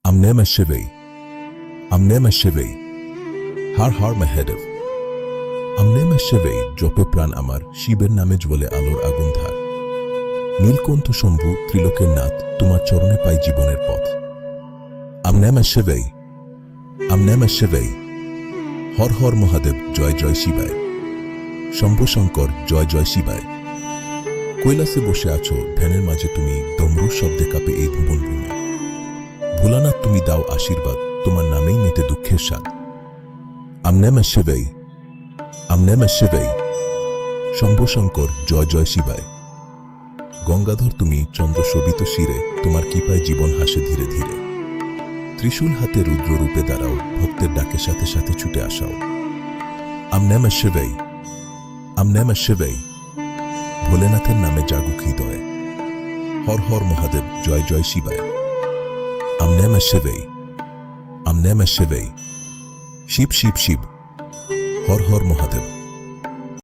আমনেমা শিবাই, আমনেমা শিবাই, হার হার মহাদেব। আমনেমা শিবাই জপে প্রাণ আমার, শিবের নামে জ্বলে আলোর আগুন ধার। নীলকণ্ঠ শম্ভু ত্রিলোকের নাথ, তোমার চরণে পাই জীবনের পথ। আমনেমা শিবাই, আমনেমা শিবাই, হর হর মহাদেব, জয় জয় শিবায়। শম্ভু শঙ্কর, জয় জয় শিবায়। কৈলাসে বসে আছো, ধ্যানের মাঝে তুমি, ডমরুর শব্দে কাঁপে এই ভুবন ভূমি। ভোলানাথ তুমি দাও আশীর্বাদ, তোমার নামেই মেটে দুঃখের স্বাদ। আমনেমা শিবাই, আমনেমা শিবাই, শম্ভু শঙ্কর, জয় জয় শিবায়। গঙ্গাধর তুমি চন্দ্র শোভিত শিরে, তোমার কৃপায় জীবন হাসে ধীরে ধীরে। ত্রিশূল হাতে রুদ্র রূপে দাঁড়াও, ভক্তের ডাকে সাথে সাথে ছুটে আসাও। আমনেমা শিবাই, আমনেমা শিবাই, ভোলেনাথের নামে জাগুক হৃদয়। হর হর মহাদেব, জয় জয় শিবায়। আমনেমা শিবাই, আমনেমা শিবাই, শিব শিব শিব, হর হর মহাদেব।